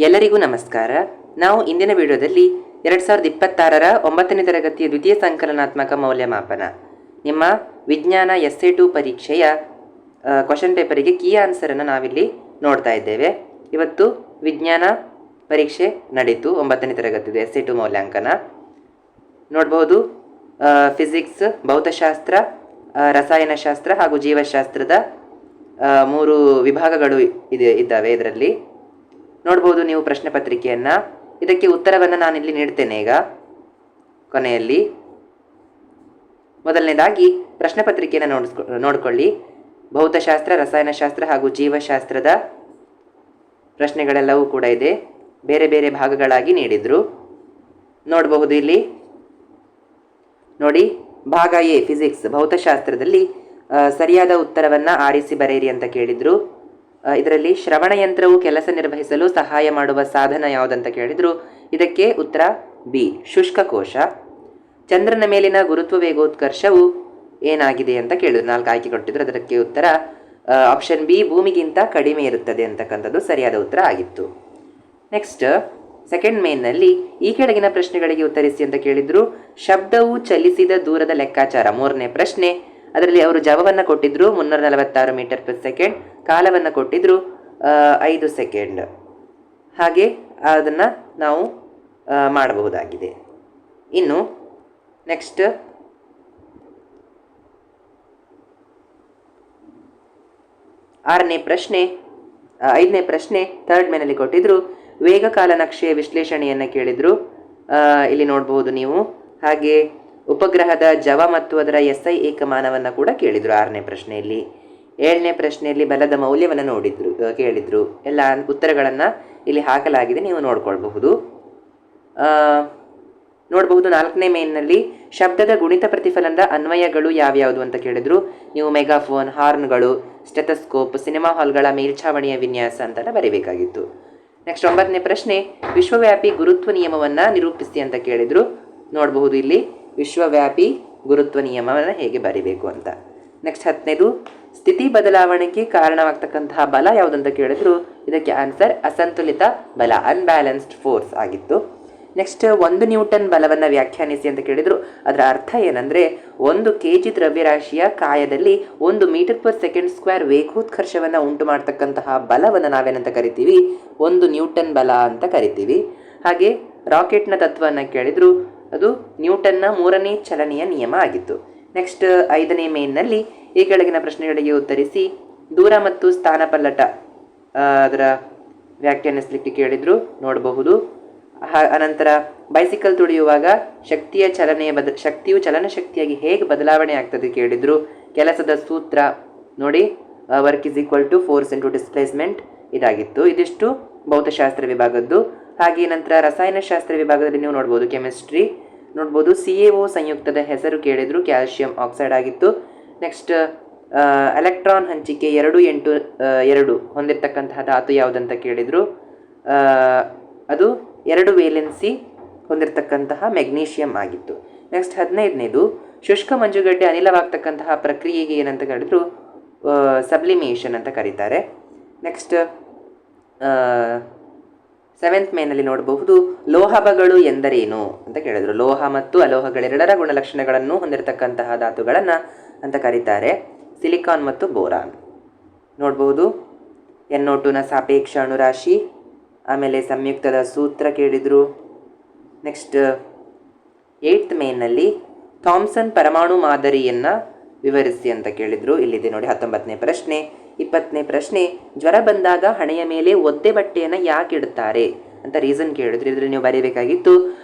ಎಲ್ಲರಿಗೂ ನಮಸ್ಕಾರ. ನಾವು ಇಂದಿನ ವಿಡಿಯೋದಲ್ಲಿ 2026ರ 9ನೇ ತರಗತಿಯ ದ್ವಿತೀಯ ಸಂಕಲನಾತ್ಮಕ ಮೌಲ್ಯಮಾಪನ ನಿಮ್ಮ ವಿಜ್ಞಾನ SA2 ಪರೀಕ್ಷೆಯ ಕ್ವಶನ್ ಪೇಪರಿಗೆ ಕೀ ಆನ್ಸರನ್ನು ನಾವಿಲ್ಲಿ ನೋಡ್ತಾ ಇದ್ದೇವೆ. ಇವತ್ತು ವಿಜ್ಞಾನ ಪರೀಕ್ಷೆ ನಡೀತು, 9ನೇ ತರಗತಿದು SA2 ಮೌಲ್ಯಾಂಕನ ನೋಡ್ಬೋದು. ಫಿಸಿಕ್ಸ್, ಭೌತಶಾಸ್ತ್ರ, ರಸಾಯನಶಾಸ್ತ್ರ ಹಾಗೂ ಜೀವಶಾಸ್ತ್ರದ 3 ವಿಭಾಗಗಳು ಇದ್ದಾವೆ. ಇದರಲ್ಲಿ ನೋಡ್ಬೋದು ನೀವು ಪ್ರಶ್ನೆ ಪತ್ರಿಕೆಯನ್ನು. ಇದಕ್ಕೆ ಉತ್ತರವನ್ನು ನಾನಿಲ್ಲಿ ನೀಡ್ತೇನೆ ಈಗ ಕೊನೆಯಲ್ಲಿ. ಮೊದಲನೇದಾಗಿ ಪ್ರಶ್ನೆ ಪತ್ರಿಕೆಯನ್ನು ನೋಡ್ಕೊಳ್ಳಿ. ಭೌತಶಾಸ್ತ್ರ, ರಸಾಯನಶಾಸ್ತ್ರ ಹಾಗೂ ಜೀವಶಾಸ್ತ್ರದ ಪ್ರಶ್ನೆಗಳೆಲ್ಲವೂ ಕೂಡ ಇದೆ, ಬೇರೆ ಬೇರೆ ಭಾಗಗಳಾಗಿ ನೀಡಿದ್ರು. ನೋಡಬಹುದು ಇಲ್ಲಿ ನೋಡಿ, ಭಾಗ ಎ ಫಿಸಿಕ್ಸ್ ಭೌತಶಾಸ್ತ್ರದಲ್ಲಿ ಸರಿಯಾದ ಉತ್ತರವನ್ನು ಆರಿಸಿ ಬರೆಯಿರಿ ಅಂತ ಕೇಳಿದ್ರು. ಇದರಲ್ಲಿ ಶ್ರವಣಯಂತ್ರವು ಕೆಲಸ ನಿರ್ವಹಿಸಲು ಸಹಾಯ ಮಾಡುವ ಸಾಧನ ಯಾವುದಂತ ಕೇಳಿದ್ರು. ಇದಕ್ಕೆ ಉತ್ತರ ಬಿ, ಶುಷ್ಕಕೋಶ. ಚಂದ್ರನ ಮೇಲಿನ ಗುರುತ್ವ ವೇಗೋತ್ಕರ್ಷವು ಏನಾಗಿದೆ ಅಂತ ಕೇಳಿದ್ರು. 4 ಆಯ್ಕೆ ಕೊಟ್ಟಿದ್ರು. ಅದಕ್ಕೆ ಉತ್ತರ ಆಪ್ಷನ್ ಬಿ, ಭೂಮಿಗಿಂತ ಕಡಿಮೆ ಇರುತ್ತದೆ ಅಂತಕ್ಕಂಥದ್ದು ಸರಿಯಾದ ಉತ್ತರ ಆಗಿತ್ತು. ನೆಕ್ಸ್ಟ್ ಸೆಕೆಂಡ್ ಮೇನ್ನಲ್ಲಿ ಈ ಕೆಳಗಿನ ಪ್ರಶ್ನೆಗಳಿಗೆ ಉತ್ತರಿಸಿ ಅಂತ ಕೇಳಿದ್ರು. ಶಬ್ದವು ಚಲಿಸಿದ ದೂರದ ಲೆಕ್ಕಾಚಾರ 3ನೇ ಪ್ರಶ್ನೆ. ಅದರಲ್ಲಿ ಅವರು ಜವವನ್ನು ಕೊಟ್ಟಿದ್ರು 346 ಮೀಟರ್ ಪರ್ ಸೆಕೆಂಡ್, ಕಾಲವನ್ನು ಕೊಟ್ಟಿದ್ರು 5 ಸೆಕೆಂಡ್. ಹಾಗೆ ಅದನ್ನು ನಾವು ಮಾಡಬಹುದಾಗಿದೆ. ಇನ್ನು ನೆಕ್ಸ್ಟ್ 5ನೇ ಪ್ರಶ್ನೆ ಥರ್ಡ್ ಮೇನಲ್ಲಿ ಕೊಟ್ಟಿದ್ರು. ವೇಗಕಾಲ ನಕ್ಷೆಯ ವಿಶ್ಲೇಷಣೆಯನ್ನು ಕೇಳಿದ್ರು. ಇಲ್ಲಿ ನೋಡಬಹುದು ನೀವು. ಹಾಗೆ ಉಪಗ್ರಹದ ಜವ ಮತ್ತು ಅದರ SI ಏಕಮಾನವನ್ನು ಕೂಡ ಕೇಳಿದ್ರು 6ನೇ ಪ್ರಶ್ನೆಯಲ್ಲಿ. 7ನೇ ಪ್ರಶ್ನೆಯಲ್ಲಿ ಬಲದ ಮೌಲ್ಯವನ್ನು ಕೇಳಿದ್ರು. ಎಲ್ಲ ಉತ್ತರಗಳನ್ನು ಇಲ್ಲಿ ಹಾಕಲಾಗಿದೆ, ನೀವು ನೋಡ್ಕೊಳ್ಬಹುದು. ನೋಡಬಹುದು 4ನೇ ಮೇನ್ನಲ್ಲಿ ಶಬ್ದದ ಗುಣಿತ ಪ್ರತಿಫಲನದ ಅನ್ವಯಗಳು ಯಾವ್ಯಾವುದು ಅಂತ ಕೇಳಿದ್ರು. ನೀವು ಮೆಗಾಫೋನ್, ಹಾರ್ನ್ಗಳು, ಸ್ಟೆಥೋಸ್ಕೋಪ್, ಸಿನಿಮಾ ಹಾಲ್ಗಳ ಮೇಲ್ಛಾವಣಿಯ ವಿನ್ಯಾಸ ಅಂತೆಲ್ಲ ಬರೀಬೇಕಾಗಿತ್ತು. ನೆಕ್ಸ್ಟ್ 9ನೇ ಪ್ರಶ್ನೆ ವಿಶ್ವವ್ಯಾಪಿ ಗುರುತ್ವ ನಿಯಮವನ್ನು ನಿರೂಪಿಸಿ ಅಂತ ಕೇಳಿದ್ರು. ನೋಡಬಹುದು ಇಲ್ಲಿ ವಿಶ್ವವ್ಯಾಪಿ ಗುರುತ್ವ ನಿಯಮವನ್ನು ಹೇಗೆ ಬರಿಬೇಕು ಅಂತ. ನೆಕ್ಸ್ಟ್ 10ನೇದು ಸ್ಥಿತಿ ಬದಲಾವಣೆಗೆ ಕಾರಣವಾಗ್ತಕ್ಕಂತಹ ಬಲ ಯಾವುದಂತ ಕೇಳಿದ್ರು. ಇದಕ್ಕೆ ಆನ್ಸರ್ ಅಸಂತುಲಿತ ಬಲ, ಅನ್ಬ್ಯಾಲೆನ್ಸ್ಡ್ ಫೋರ್ಸ್ ಆಗಿತ್ತು. ನೆಕ್ಸ್ಟ್ 1 ನ್ಯೂಟನ್ ಬಲವನ್ನು ವ್ಯಾಖ್ಯಾನಿಸಿ ಅಂತ ಕೇಳಿದ್ರು. ಅದರ ಅರ್ಥ ಏನಂದರೆ 1 kg ದ್ರವ್ಯರಾಶಿಯ ಕಾಯದಲ್ಲಿ 1 ಮೀಟರ್ ಪರ್ ಸೆಕೆಂಡ್ ಸ್ಕ್ವೇರ್ ವೇಗೋತ್ಕರ್ಷವನ್ನು ಉಂಟು ಮಾಡ್ತಕ್ಕಂತಹ ಬಲವನ್ನು ನಾವೇನಂತ ಕರಿತೀವಿ, 1 ನ್ಯೂಟನ್ ಬಲ ಅಂತ ಕರಿತೀವಿ. ಹಾಗೆ ರಾಕೆಟ್ನ ತತ್ವವನ್ನು ಕೇಳಿದ್ರು. ಅದು ನ್ಯೂಟನ್ನ 3ನೇ ಚಲನೆಯ ನಿಯಮ ಆಗಿತ್ತು. ನೆಕ್ಸ್ಟ್ 5ನೇ ಮೇನ್ನಲ್ಲಿ ಈ ಕೆಳಗಿನ ಪ್ರಶ್ನೆಗಳಿಗೆ ಉತ್ತರಿಸಿ. ದೂರ ಮತ್ತು ಸ್ಥಾನಪಲ್ಲಟ ಅದರ ವ್ಯಾಖ್ಯಾನಿಸಲಿಕ್ಕೆ ಕೇಳಿದ್ರು. ನೋಡಬಹುದು. ಅನಂತರ ಬೈಸಿಕಲ್ ತುಳಿಯುವಾಗ ಶಕ್ತಿಯು ಚಲನಶಕ್ತಿಯಾಗಿ ಹೇಗೆ ಬದಲಾವಣೆ ಆಗ್ತದೆ ಕೇಳಿದ್ರು. ಕೆಲಸದ ಸೂತ್ರ ನೋಡಿ, work is equal to force into displacement ಇದಾಗಿತ್ತು. ಇದಿಷ್ಟು ಭೌತಶಾಸ್ತ್ರ ವಿಭಾಗದ್ದು. ಹಾಗೆ ನಂತರ ರಸಾಯನಶಾಸ್ತ್ರ ವಿಭಾಗದಲ್ಲಿ ನೀವು ನೋಡ್ಬೋದು, ಕೆಮಿಸ್ಟ್ರಿ ನೋಡ್ಬೋದು. CaO ಸಂಯುಕ್ತದ ಹೆಸರು ಕೇಳಿದ್ರು, ಕ್ಯಾಲ್ಸಿಯಂ ಆಕ್ಸೈಡ್ ಆಗಿತ್ತು. ನೆಕ್ಸ್ಟ್ ಎಲೆಕ್ಟ್ರಾನ್ ಹಂಚಿಕೆ 2 8 2 ಹೊಂದಿರತಕ್ಕಂತಹ ಧಾತು ಯಾವುದಂತ ಕೇಳಿದ್ರು. ಅದು 2 ವೇಲೆನ್ಸಿ ಹೊಂದಿರತಕ್ಕಂತಹ ಮೆಗ್ನೀಷಿಯಂ ಆಗಿತ್ತು. ನೆಕ್ಸ್ಟ್ 15ನೇದು ಶುಷ್ಕ ಮಂಜುಗಡ್ಡೆ ಅನಿಲವಾಗ್ತಕ್ಕಂತಹ ಪ್ರಕ್ರಿಯೆಗೆ ಏನಂತ ಕೇಳಿದ್ರು, ಸಬ್ಲಿಮೇಷನ್ ಅಂತ ಕರೀತಾರೆ. ನೆಕ್ಸ್ಟ್ 7th ಮೇನಲ್ಲಿ ನೋಡಬಹುದು ಲೋಹಗಳು ಎಂದರೇನು ಅಂತ ಕೇಳಿದ್ರು. ಲೋಹ ಮತ್ತು ಅಲೋಹಗಳೆರಡರ ಗುಣಲಕ್ಷಣಗಳನ್ನು ಹೊಂದಿರತಕ್ಕಂತಹ ಧಾತುಗಳನ್ನು ಅಂತ ಕರೀತಾರೆ ಸಿಲಿಕಾನ್ ಮತ್ತು ಬೋರಾನ್. ನೋಡಬಹುದು NO2ನ ಸಾಪೇಕ್ಷ ಅಣುರಾಶಿ, ಆಮೇಲೆ ಸಂಯುಕ್ತದ ಸೂತ್ರ ಕೇಳಿದರು. ನೆಕ್ಸ್ಟ್ 8th ಮೇನಲ್ಲಿ ಥಾಮ್ಸನ್ ಪರಮಾಣು ಮಾದರಿಯನ್ನು ವಿವರಿಸಿ ಅಂತ ಕೇಳಿದರು. ಇಲ್ಲಿದೆ ನೋಡಿ 19ನೇ ಪ್ರಶ್ನೆ. 20ನೇ ಪ್ರಶ್ನೆ ಜ್ವರ ಬಂದಾಗ ಹಣೆಯ ಮೇಲೆ ಒದ್ದೆ ಬಟ್ಟೆಯನ್ನು ಯಾಕೆ ಇಡುತ್ತಾರೆ ಅಂತ ರೀಸನ್ ಕೇಳಿದ್ರು. ಇದರಲ್ಲಿ ನೀವು ಬರೀಬೇಕಾಗಿತ್ತು,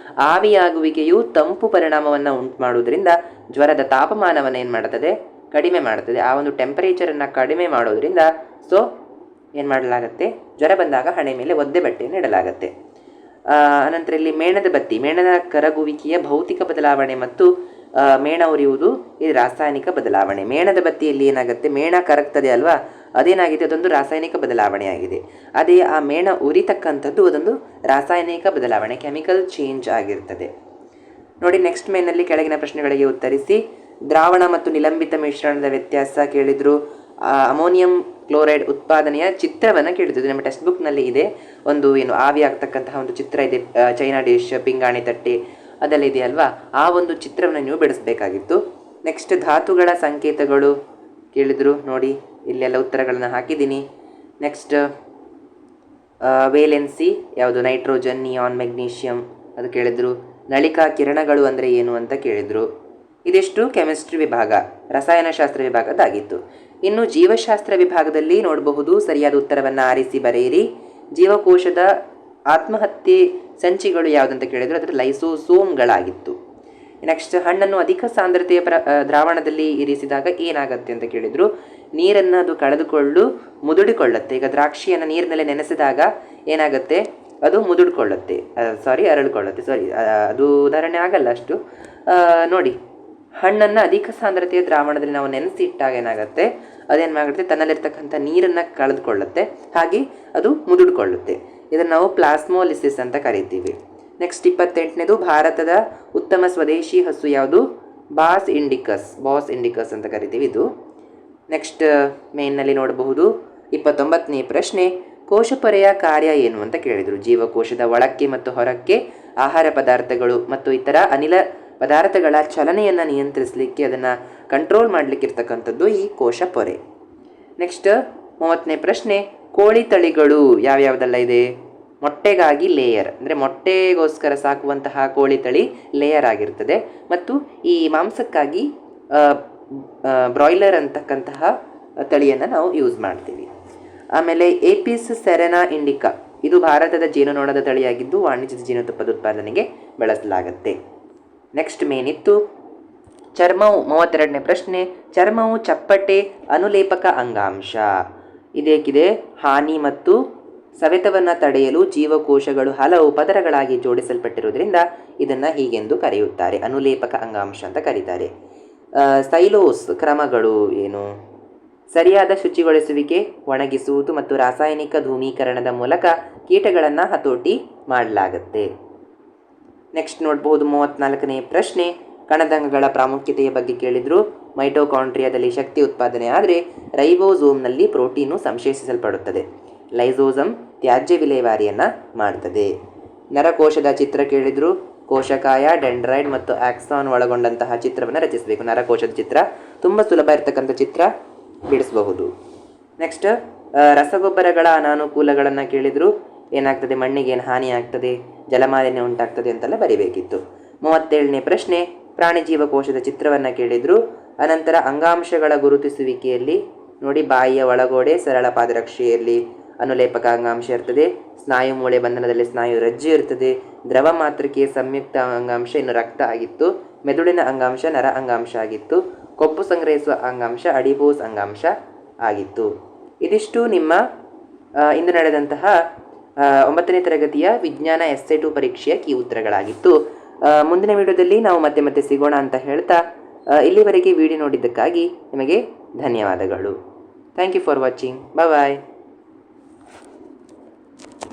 ಆವಿಯಾಗುವಿಕೆಯು ತಂಪು ಪರಿಣಾಮವನ್ನು ಉಂಟು ಮಾಡುವುದರಿಂದ ಜ್ವರದ ತಾಪಮಾನವನ್ನು ಏನು ಮಾಡುತ್ತದೆ, ಕಡಿಮೆ ಮಾಡುತ್ತದೆ. ಆ ಒಂದು ಟೆಂಪರೇಚರನ್ನು ಕಡಿಮೆ ಮಾಡೋದ್ರಿಂದ ಏನು ಮಾಡಲಾಗುತ್ತೆ, ಜ್ವರ ಬಂದಾಗ ಹಣೆ ಮೇಲೆ ಒದ್ದೆ ಬಟ್ಟೆಯನ್ನು ಇಡಲಾಗುತ್ತೆ. ಅನಂತರ ಇಲ್ಲಿ ಮೇಣದ ಕರಗುವಿಕೆಯ ಭೌತಿಕ ಬದಲಾವಣೆ ಮತ್ತು ಮೇಣ ಉರಿಯುವುದು ಇದು ರಾಸಾಯನಿಕ ಬದಲಾವಣೆ. ಮೇಣದ ಬತ್ತಿಯಲ್ಲಿ ಏನಾಗುತ್ತೆ, ಮೇಣ ಕರಗ್ತದೆ ಅಲ್ವಾ, ಅದೇನಾಗಿದೆ, ಅದೊಂದು ರಾಸಾಯನಿಕ ಬದಲಾವಣೆ ಆಗಿದೆ. ಅದೇ ಆ ಮೇಣ ಉರಿತಕ್ಕಂಥದ್ದು ಅದೊಂದು ರಾಸಾಯನಿಕ ಬದಲಾವಣೆ, ಕೆಮಿಕಲ್ ಚೇಂಜ್ ಆಗಿರ್ತದೆ ನೋಡಿ. ನೆಕ್ಸ್ಟ್ ಮೇನಲ್ಲಿ ಕೆಳಗಿನ ಪ್ರಶ್ನೆಗಳಿಗೆ ಉತ್ತರಿಸಿ. ದ್ರಾವಣ ಮತ್ತು ನಿಲಂಬಿತ ಮಿಶ್ರಣದ ವ್ಯತ್ಯಾಸ ಕೇಳಿದ್ರು. ಅಮೋನಿಯಂ ಕ್ಲೋರೈಡ್ ಉತ್ಪಾದನೆಯ ಚಿತ್ರವನ್ನು ಕೇಳಿದ್ದು. ನಮ್ಮ ಟೆಕ್ಸ್ಟ್ ಬುಕ್ನಲ್ಲಿ ಇದೆ, ಒಂದು ಏನು ಆವಿ ಆಗ್ತಕ್ಕಂತಹ ಒಂದು ಚಿತ್ರ ಇದೆ, ಚೈನಾ ಡಿಶ್, ಪಿಂಗಾಣಿ ತಟ್ಟೆ ಅದೆಲ್ಲ ಇದೆಯಲ್ವಾ, ಆ ಒಂದು ಚಿತ್ರವನ್ನು ನೀವು ಬಿಡಿಸ್ಬೇಕಾಗಿತ್ತು. ನೆಕ್ಸ್ಟ್ ಧಾತುಗಳ ಸಂಕೇತಗಳು ಕೇಳಿದರು ನೋಡಿ, ಇಲ್ಲೆಲ್ಲ ಉತ್ತರಗಳನ್ನು ಹಾಕಿದ್ದೀನಿ. ನೆಕ್ಸ್ಟ್ ವೇಲೆನ್ಸಿ ಯಾವುದು, ನೈಟ್ರೋಜನ್, ನಿಯಾನ್, ಮೆಗ್ನೀಷಿಯಮ್ ಅದು ಕೇಳಿದರು. ನಳಿಕಾ ಕಿರಣಗಳು ಅಂದರೆ ಏನು ಅಂತ ಕೇಳಿದರು. ಇದಿಷ್ಟು ಕೆಮಿಸ್ಟ್ರಿ ವಿಭಾಗ, ರಸಾಯನಶಾಸ್ತ್ರ ವಿಭಾಗದಾಗಿತ್ತು. ಇನ್ನು ಜೀವಶಾಸ್ತ್ರ ವಿಭಾಗದಲ್ಲಿ ನೋಡಬಹುದು, ಸರಿಯಾದ ಉತ್ತರವನ್ನು ಆರಿಸಿ ಬರೆಯಿರಿ. ಜೀವಕೋಶದ ಆತ್ಮಹತ್ಯೆ ಸಂಚಿಗಳು ಯಾವುದಂತ ಕೇಳಿದರು, ಅದರ ಲೈಸೋಸೋಮ್ಗಳಾಗಿತ್ತು. ನೆಕ್ಸ್ಟ್ ಹಣ್ಣನ್ನು ಅಧಿಕ ಸಾಂದ್ರತೆಯ ದ್ರಾವಣದಲ್ಲಿ ಇರಿಸಿದಾಗ ಏನಾಗುತ್ತೆ ಅಂತ ಕೇಳಿದರು. ನೀರನ್ನು ಅದು ಕಳೆದುಕೊಂಡು ಮುದುಡಿಕೊಳ್ಳುತ್ತೆ. ಈಗ ದ್ರಾಕ್ಷಿಯನ್ನು ನೀರಿನಲ್ಲಿ ನೆನೆಸಿದಾಗ ಏನಾಗುತ್ತೆ, ಅದು ಮುದುಡ್ಕೊಳ್ಳುತ್ತೆ, ಅರಳಿಕೊಳ್ಳುತ್ತೆ. ಅದು ಉದಾಹರಣೆ ಆಗಲ್ಲ ಅಷ್ಟು. ನೋಡಿ, ಹಣ್ಣನ್ನು ಅಧಿಕ ಸಾಂದ್ರತೆಯ ದ್ರಾವಣದಲ್ಲಿ ನಾವು ನೆನೆಸಿ ಇಟ್ಟಾಗ ಏನಾಗುತ್ತೆ, ಅದೇನು ಮಾಡುತ್ತೆ, ತನ್ನಲ್ಲಿರ್ತಕ್ಕಂಥ ನೀರನ್ನು ಕಳೆದುಕೊಳ್ಳುತ್ತೆ, ಹಾಗೆ ಅದು ಮುದುಡ್ಕೊಳ್ಳುತ್ತೆ. ಇದನ್ನು ನಾವು ಪ್ಲಾಸ್ಮೋಲಿಸಿಸ್ ಅಂತ ಕರಿತೀವಿ. ನೆಕ್ಸ್ಟ್ 28ನೇದು, ಭಾರತದ ಉತ್ತಮ ಸ್ವದೇಶಿ ಹಸು ಯಾವುದು, ಬಾಸ್ ಇಂಡಿಕಸ್ ಅಂತ ಕರಿತೀವಿ ಇದು. ನೆಕ್ಸ್ಟ್ ಮೇನ್ನಲ್ಲಿ ನೋಡಬಹುದು 29ನೇ ಪ್ರಶ್ನೆ, ಕೋಶಪೊರೆಯ ಕಾರ್ಯ ಏನು ಅಂತ ಕೇಳಿದರು. ಜೀವಕೋಶದ ಒಳಕ್ಕೆ ಮತ್ತು ಹೊರಕ್ಕೆ ಆಹಾರ ಪದಾರ್ಥಗಳು ಮತ್ತು ಇತರ ಅನಿಲ ಪದಾರ್ಥಗಳ ಚಲನೆಯನ್ನು ನಿಯಂತ್ರಿಸಲಿಕ್ಕೆ, ಅದನ್ನು ಕಂಟ್ರೋಲ್ ಮಾಡಲಿಕ್ಕೆ ಇರ್ತಕ್ಕಂಥದ್ದು ಈ ಕೋಶಪೊರೆ. ನೆಕ್ಸ್ಟ್ 30ನೇ ಪ್ರಶ್ನೆ, ಕೋಳಿ ತಳಿಗಳು ಯಾವ್ಯಾವುದೆಲ್ಲ ಇದೆ. ಮೊಟ್ಟೆಗಾಗಿ ಲೇಯರ್, ಅಂದರೆ ಮೊಟ್ಟೆಗೋಸ್ಕರ ಸಾಕುವಂತಹ ಕೋಳಿ ತಳಿ ಲೇಯರ್ ಆಗಿರ್ತದೆ, ಮತ್ತು ಈ ಮಾಂಸಕ್ಕಾಗಿ ಬ್ರಾಯ್ಲರ್ ಅಂತಕ್ಕಂತಹ ತಳಿಯನ್ನು ನಾವು ಯೂಸ್ ಮಾಡ್ತೀವಿ. ಆಮೇಲೆ ಏಪಿಸ್ ಸೆರೆನಾ ಇಂಡಿಕಾ, ಇದು ಭಾರತದ ಜೇನುನೊಣದ ತಳಿಯಾಗಿದ್ದು ವಾಣಿಜ್ಯದ ಜೇನುತುಪ್ಪದ ಉತ್ಪಾದನೆಗೆ ಬಳಸಲಾಗುತ್ತೆ. ನೆಕ್ಸ್ಟ್ ಮೇನಿತ್ತು ಚರ್ಮವು. 32ನೇ ಪ್ರಶ್ನೆ, ಚರ್ಮವು ಚಪ್ಪಟೆ ಅನುಲೇಪಕ ಅಂಗಾಂಶ. ಇದೇಕಿದೆ, ಹಾನಿ ಮತ್ತು ಸವೆತವನ್ನು ತಡೆಯಲು ಜೀವಕೋಶಗಳು ಹಲವು ಪದರಗಳಾಗಿ ಜೋಡಿಸಲ್ಪಟ್ಟಿರುವುದರಿಂದ ಇದನ್ನು ಹೀಗೆಂದು ಕರೆಯುತ್ತಾರೆ, ಅನುಲೇಪಕ ಅಂಗಾಂಶ ಅಂತ ಕರೀತಾರೆ. ಸೈಲೋಸ್ ಕ್ರಮಗಳು ಏನು, ಸರಿಯಾದ ಶುಚಿಗೊಳಿಸುವಿಕೆ, ಒಣಗಿಸುವುದು ಮತ್ತು ರಾಸಾಯನಿಕ ಧೂಮೀಕರಣದ ಮೂಲಕ ಕೀಟಗಳನ್ನು ಹತೋಟಿ ಮಾಡಲಾಗುತ್ತೆ. ನೆಕ್ಸ್ಟ್ ನೋಡಬಹುದು 34ನೇ ಪ್ರಶ್ನೆ, ಕಣದಂಗಗಳ ಪ್ರಾಮುಖ್ಯತೆಯ ಬಗ್ಗೆ ಕೇಳಿದರು. ಮೈಟೋಕಾಂಡ್ರಿಯಾದಲ್ಲಿ ಶಕ್ತಿ ಉತ್ಪಾದನೆ ಆದರೆ ರೈಬೋಸೋಮ್ನಲ್ಲಿ ಪ್ರೋಟೀನು ಸಂಶ್ಲೇಷಿಸಲ್ಪಡುತ್ತದೆ. ಲೈಸೋಸಮ್ ತ್ಯಾಜ್ಯ ವಿಲೇವಾರಿಯನ್ನು ಮಾಡ್ತದೆ. ನರಕೋಶದ ಚಿತ್ರ ಕೇಳಿದರು. ಕೋಶಕಾಯ, ಡೆಂಡ್ರೈಡ್ ಮತ್ತು ಆಕ್ಸಾನ್ ಒಳಗೊಂಡಂತಹ ಚಿತ್ರವನ್ನು ರಚಿಸಬೇಕು. ನರಕೋಶದ ಚಿತ್ರ ತುಂಬ ಸುಲಭ ಇರತಕ್ಕಂಥ ಚಿತ್ರ, ಬಿಡಿಸಬಹುದು. ನೆಕ್ಸ್ಟ್ ರಸಗೊಬ್ಬರಗಳ ಅನಾನುಕೂಲಗಳನ್ನು ಕೇಳಿದರು. ಏನಾಗ್ತದೆ, ಮಣ್ಣಿಗೆ ಏನು ಹಾನಿ ಆಗ್ತದೆ, ಜಲಮಾಲಿನ್ಯ ಉಂಟಾಗ್ತದೆ ಅಂತೆಲ್ಲ ಬರಿಬೇಕಿತ್ತು. 37ನೇ ಪ್ರಶ್ನೆ, ಪ್ರಾಣಿ ಜೀವಕೋಶದ ಚಿತ್ರವನ್ನು ಕೇಳಿದರು. ಅನಂತರ ಅಂಗಾಂಶಗಳ ಗುರುತಿಸುವಿಕೆಯಲ್ಲಿ ನೋಡಿ, ಬಾಯಿಯ ಒಳಗೋಡೆ ಸರಳ ಪಾದರಕ್ಷೆಯಲ್ಲಿ ಅನುಲೇಪಕ ಅಂಗಾಂಶ ಇರ್ತದೆ. ಸ್ನಾಯು ಮೂಳೆ ಬಂಧನದಲ್ಲಿ ಸ್ನಾಯು ರಜ್ಜು ಇರ್ತದೆ. ದ್ರವ ಮಾತೃಕೆಯ ಸಂಯುಕ್ತ ಅಂಗಾಂಶ ಇನ್ನು ರಕ್ತ ಆಗಿತ್ತು. ಮೆದುಳಿನ ಅಂಗಾಂಶ ನರ ಅಂಗಾಂಶ ಆಗಿತ್ತು. ಕೊಬ್ಬು ಸಂಗ್ರಹಿಸುವ ಅಂಗಾಂಶ ಅಡಿಪೋಸ್ ಅಂಗಾಂಶ ಆಗಿತ್ತು. ಇದಿಷ್ಟು ನಿಮ್ಮ ಇಂದು ನಡೆದಂತಹ 9ನೇ ತರಗತಿಯ ವಿಜ್ಞಾನ ಎಸ್ಸೆ2 ಪರೀಕ್ಷೆಯ ಕೀ ಉತ್ತರಗಳಾಗಿತ್ತು. ಮುಂದಿನ ವಿಡಿಯೋದಲ್ಲಿ ನಾವು ಮತ್ತೆ ಸಿಗೋಣ ಅಂತ ಹೇಳ್ತಾ, ಇಲ್ಲಿವರೆಗೆ ವಿಡಿಯೋ ನೋಡಿದ್ದಕ್ಕಾಗಿ ನಿಮಗೆ ಧನ್ಯವಾದಗಳು. Thank you for watching. Bye.